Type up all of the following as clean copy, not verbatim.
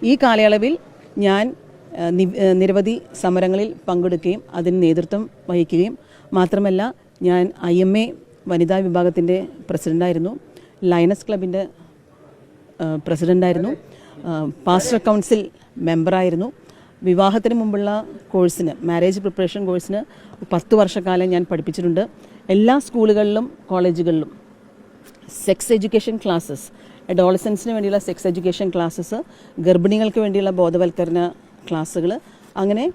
ഈ കാലയളവിൽ ഞാൻ നിരവധി സമരങ്ങളിൽ പങ്കെടുക്കുകയും അതിന് നേതൃത്വം വഹിക്കുകയും മാത്രമല്ല ഞാൻ IMA വനിതാ വിഭാഗത്തിൻ്റെ പ്രസിഡൻ്റായിരുന്നു, ലയണസ് ക്ലബിൻ്റെ പ്രസിഡൻ്റായിരുന്നു, പാസ്റ്റർ കൗൺസിൽ മെമ്പറായിരുന്നു. വിവാഹത്തിന് മുമ്പുള്ള കോഴ്സിന്, മാരേജ് പ്രിപ്പറേഷൻ കോഴ്സിന് 10 വർഷക്കാലം ഞാൻ പഠിപ്പിച്ചിട്ടുണ്ട്. എല്ലാ സ്കൂളുകളിലും കോളേജുകളിലും സെക്സ് എഡ്യൂക്കേഷൻ ക്ലാസ്സസ്, അഡോളസൻസിന് വേണ്ടിയുള്ള സെക്സ് എഡ്യൂക്കേഷൻ ക്ലാസ്സസ്, ഗർഭിണികൾക്ക് വേണ്ടിയുള്ള ബോധവൽക്കരണ ക്ലാസ്സുകൾ, അങ്ങനെ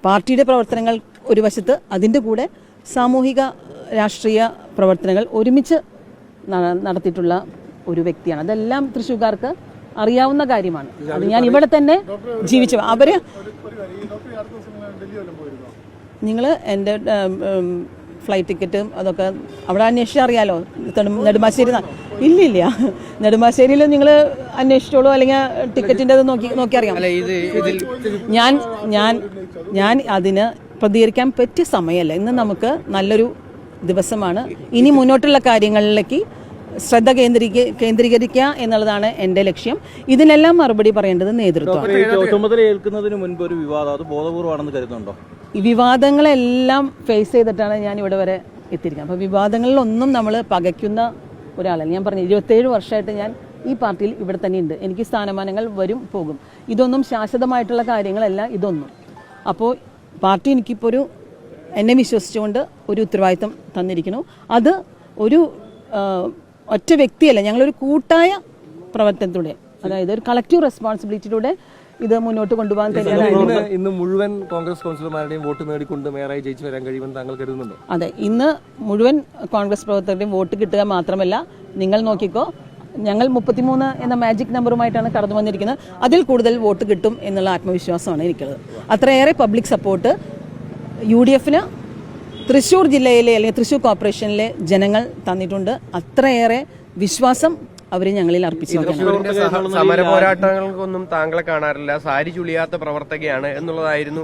പാർട്ടിയുടെ പ്രവർത്തനങ്ങൾ ഒരു വശത്ത്, അതിൻ്റെ കൂടെ സാമൂഹിക രാഷ്ട്രീയ പ്രവർത്തനങ്ങൾ ഒരുമിച്ച് നടത്തിയിട്ടുള്ള ഒരു വ്യക്തിയാണ്. അതെല്ലാം തൃശ്ശൂർക്കാർക്ക് അറിയാവുന്ന കാര്യമാണ്. അത് ഞാൻ ഇവിടെ തന്നെ ജീവിച്ചു. നിങ്ങൾ എൻ്റെ ഫ്ലൈറ്റ് ടിക്കറ്റും അതൊക്കെ അവിടെ അന്വേഷിച്ചാൽ അറിയാലോ. നെടുമ്പാശ്ശേരി ഇല്ലില്ല, നെടുമ്പാശ്ശേരിയിൽ നിങ്ങൾ അന്വേഷിച്ചോളൂ, അല്ലെങ്കിൽ ടിക്കറ്റിൻ്റെ അത് നോക്കി അറിയാം. ഞാൻ അതിന് പ്രതികരിക്കാൻ പറ്റിയ സമയമല്ല. ഇന്ന് നമുക്ക് നല്ലൊരു ദിവസമാണ്. ഇനി മുന്നോട്ടുള്ള കാര്യങ്ങളിലേക്ക് ശ്രദ്ധ കേന്ദ്രീകരിക്കുക എന്നുള്ളതാണ് എൻ്റെ ലക്ഷ്യം. ഇതിനെല്ലാം മറുപടി പറയേണ്ടത് നേതൃത്വമാണ്. ചുമതലയേൽക്കുന്നതിന് മുൻപ് ഒരു വിവാദം, അത് ബോധപൂർവ്വമാണെന്ന് കരുതുന്നുണ്ടോ? ഈ വിവാദങ്ങളെല്ലാം ഫേസ് ചെയ്തിട്ടാണ് ഞാൻ ഇവിടെ വരെ എത്തിയിരിക്കുന്നത്. അപ്പോൾ വിവാദങ്ങളിലൊന്നും നമ്മൾ പകയ്ക്കുന്ന ഒരാളല്ല. ഞാൻ പറഞ്ഞു 27 വർഷമായിട്ട് ഞാൻ ഈ പാർട്ടിയിൽ ഇവിടെ തന്നെ ഉണ്ട്. എനിക്ക് സ്ഥാനമാനങ്ങൾ വരും പോകും. ഇതൊന്നും ശാശ്വതമായിട്ടുള്ള കാര്യങ്ങളല്ല ഇതൊന്നും. അപ്പോൾ പാർട്ടി എനിക്കിപ്പോൾ എന്നെ വിശ്വസിച്ചുകൊണ്ട് ഒരു ഉത്തരവാദിത്തം തന്നിരിക്കുന്നു. അത് ഒരു ഒറ്റ വ്യക്തിയല്ല, ഞങ്ങളൊരു കൂട്ടായ പ്രവർത്തനത്തിലൂടെ, അതായത് ഒരു കളക്റ്റീവ് റെസ്പോൺസിബിലിറ്റിയിലൂടെ ഇത് മുന്നോട്ട് കൊണ്ടുപോകാൻ തന്നെയാണ്. ഇന്ന് മുഴുവൻ കോൺഗ്രസ് കൗൺസിലർമാരുടെയും വോട്ട് നേടിക്കൊണ്ട് മേയറായി ജയിച്ചു വരാൻ കഴിയുമെന്ന് താങ്കൾ കരുതുന്നുണ്ടോ? അതെ, ഇന്ന് മുഴുവൻ കോൺഗ്രസ് പ്രവർത്തകരുടെയും വോട്ട് കിട്ടുക മാത്രമല്ല, നിങ്ങൾ നോക്കിക്കോ, ഞങ്ങൾ 33 എന്ന മാജിക് നമ്പറുമായിട്ടാണ് കടന്നു വന്നിരിക്കുന്നത്. അതിൽ കൂടുതൽ വോട്ട് കിട്ടും എന്നുള്ള ആത്മവിശ്വാസമാണ് എനിക്കുള്ളത്. അത്രയേറെ പബ്ലിക് സപ്പോർട്ട് UDFന് തൃശ്ശൂർ ജില്ലയിലെ അല്ലെങ്കിൽ തൃശ്ശൂർ കോർപ്പറേഷനിലെ ജനങ്ങൾ തന്നിട്ടുണ്ട്. അത്രയേറെ വിശ്വാസം അവർ ഞങ്ങളിൽ അർപ്പിച്ചു. സമര പോരാട്ടങ്ങൾക്കൊന്നും താങ്കളെ കാണാറില്ല, സാരി ചുളിയാത്ത പ്രവർത്തകയാണ് എന്നുള്ളതായിരുന്നു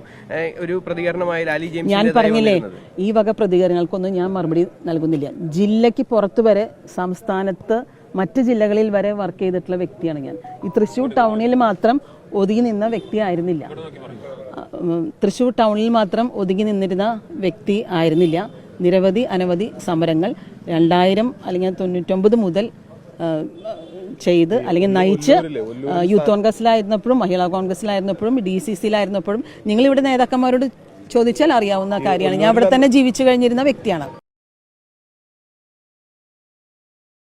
ഒരു പ്രതികരണമായി ലാലി ജെയിംസ്. ഞാൻ പറഞ്ഞില്ലേ, ഈ വക പ്രതികരണങ്ങൾക്കൊന്നും ഞാൻ മറുപടി നൽകുന്നില്ല. ജില്ലയ്ക്ക് പുറത്തു വരെ, സംസ്ഥാനത്ത് മറ്റ് ജില്ലകളിൽ വരെ വർക്ക് ചെയ്തിട്ടുള്ള വ്യക്തിയാണ് ഞാൻ. ഈ തൃശ്ശൂർ ടൗണിൽ മാത്രം ഒതുങ്ങി നിന്ന വ്യക്തി ആയിരുന്നില്ല. തൃശ്ശൂർ ടൗണിൽ മാത്രം ഒതുങ്ങി നിന്നിരുന്ന വ്യക്തി ആയിരുന്നില്ല. നിരവധി അനവധി സമരങ്ങൾ 2000 അല്ലെങ്കിൽ 99 മുതൽ ചെയ്ത് അല്ലെങ്കിൽ നയിച്ച് യൂത്ത് കോൺഗ്രസിലായിരുന്നപ്പോഴും മഹിളാ കോൺഗ്രസിലായിരുന്നപ്പോഴും DCCയിലായിരുന്നപ്പോഴും നിങ്ങളിവിടെ നേതാക്കന്മാരോട് ചോദിച്ചാൽ അറിയാവുന്ന കാര്യമാണ്. ഞാൻ ഇവിടെ തന്നെ ജീവിച്ചു കഴിഞ്ഞിരുന്ന വ്യക്തിയാണ്.